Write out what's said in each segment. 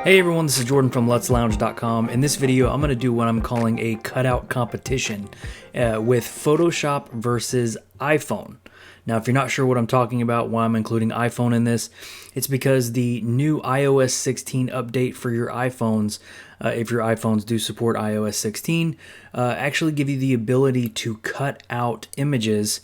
Hey everyone, this is Jordan from LUTsLounge.com. In this video, I'm going to do what I'm calling a cutout competition with Photoshop versus iPhone. Now, if you're not sure what I'm talking about, why I'm including iPhone in this, it's because the new iOS 16 update for your iPhones, if your iPhones do support iOS 16, actually give you the ability to cut out images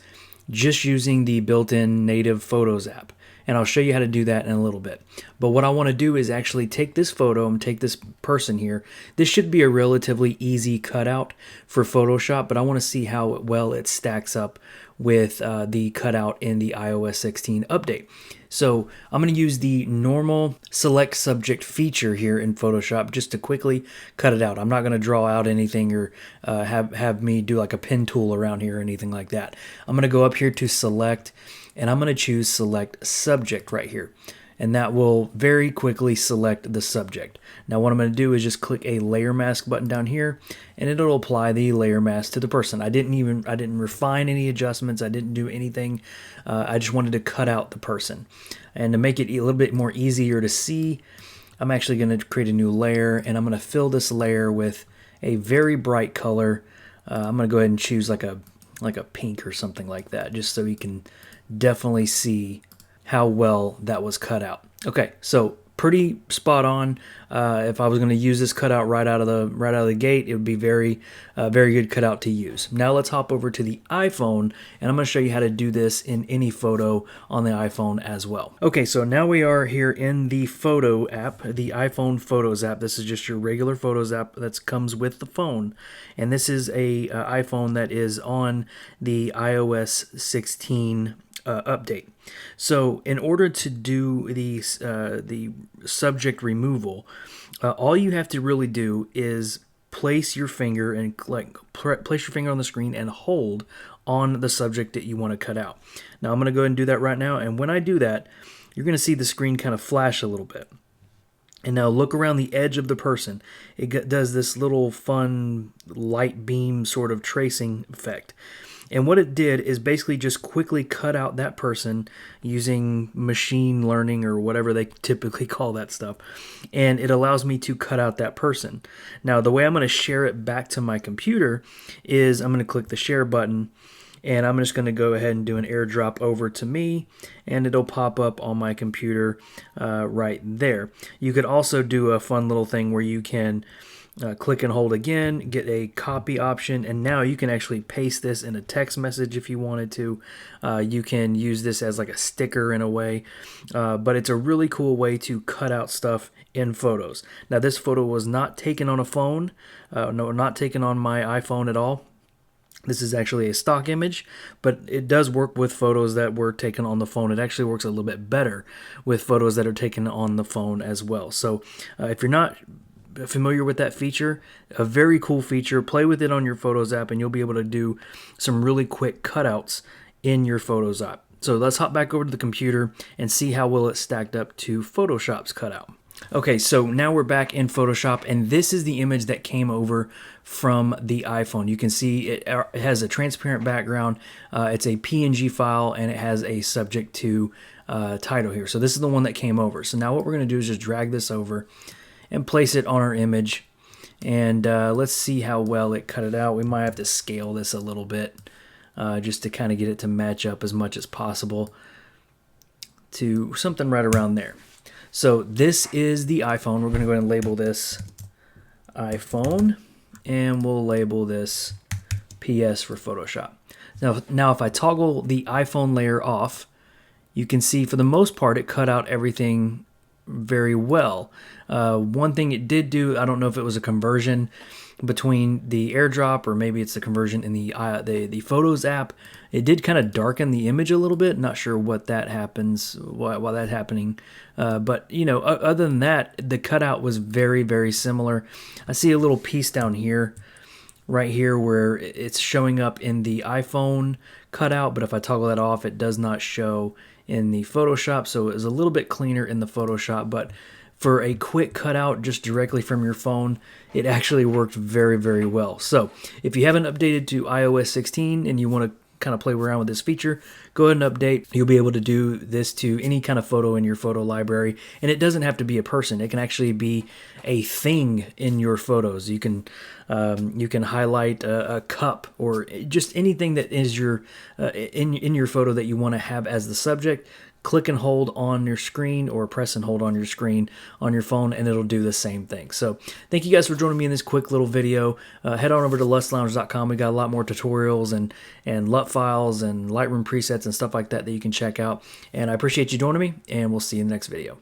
just using the built-in native Photos app. And I'll show you how to do that in a little bit. But what I want to do is actually take this photo and take this person here. This should be a relatively easy cutout for Photoshop, but I want to see how well it stacks up with the cutout in the iOS 16 update. So I'm going to use the normal select subject feature here in Photoshop just to quickly cut it out. I'm not going to draw out anything or have me do like a pen tool around here or anything like that. I'm going to go up here to select, and I'm going to choose select subject right here. And that will very quickly select the subject. Now what I'm going to do is just click a layer mask button down here, and it'll apply the layer mask to the person. I didn't refine any adjustments. I didn't do anything. I just wanted to cut out the person. And to make it a little bit more easier to see, I'm actually going to create a new layer, and I'm going to fill this layer with a very bright color. I'm going to go ahead and choose like a pink or something like that, just so you can definitely see how well that was cut out. Okay, so pretty spot on. If I was going to use this cutout right out of the gate, it would be very good cutout to use. Now let's hop over to the iPhone, and I'm going to show you how to do this in any photo on the iPhone as well. Okay, so now we are here in the Photo app, the iPhone Photos app. This is just your regular Photos app that comes with the phone, and this is a iPhone that is on the iOS 16 update. So in order to do the subject removal, all you have to really do is place your finger and place your finger on the screen and hold on the subject that you want to cut out. Now I'm going to go ahead and do that right now, and when I do that, you're going to see the screen kind of flash a little bit. And now look around the edge of the person. It does this little fun light beam sort of tracing effect. And what it did is basically just quickly cut out that person using machine learning or whatever they typically call that stuff. And it allows me to cut out that person. Now, the way I'm going to share it back to my computer is I'm going to click the share button, and I'm just going to go ahead and do an airdrop over to me, and it'll pop up on my computer right there. You could also do a fun little thing where you can click and hold again, get a copy option, and now you can actually paste this in a text message if you wanted to. You can use this as like a sticker in a way, but it's a really cool way to cut out stuff in photos. Now this photo was not taken on a phone, no, not taken on my iPhone at all. This is actually a stock image, but it does work with photos that were taken on the phone. It actually works a little bit better with photos that are taken on the phone as well. So if you're not familiar with that feature, a very cool feature, play with it on your Photos app, and you'll be able to do some really quick cutouts in your Photos app. So let's hop back over to the computer and see how well it stacked up to Photoshop's cutout. Okay, so now we're back in Photoshop, and this is the image that came over from the iPhone. You can see it has a transparent background. It's a PNG file, and it has a subject to title here. So this is the one that came over. So now what we're going to do is just drag this over and place it on our image, and let's see how well it cut it out. We might have to scale this a little bit just to kind of get it to match up as much as possible to something right around there. So this is the iPhone. We're going to go ahead and label this iPhone, and we'll label this PS for Photoshop. Now if I toggle the iPhone layer off, you can see for the most part it cut out everything very well. One thing it did do, I don't know if it was a conversion between the airdrop or maybe it's a conversion in the Photos app. It did kind of darken the image a little bit. Not sure what that happens, why that's happening. But you know, other than that, the cutout was very similar. I see a little piece down here, right here, where it's showing up in the iPhone cutout, but if I toggle that off, it does not show in the Photoshop, so it was a little bit cleaner in the Photoshop. But for a quick cutout just directly from your phone, it actually worked very well. So if you haven't updated to iOS 16 and you want to kind of play around with this feature, go ahead and update. You'll be able to do this to any kind of photo in your photo library, and it doesn't have to be a person. It can actually be a thing in your photos. You can highlight a cup or just anything that is your in your photo that you want to have as the subject. Click and hold on your screen, or press and hold on your screen on your phone, and it'll do the same thing. So thank you guys for joining me in this quick little video. Head on over to lutslounge.com. We got a lot more tutorials and LUT files and Lightroom presets and stuff like that that you can check out. And I appreciate you joining me, and we'll see you in the next video.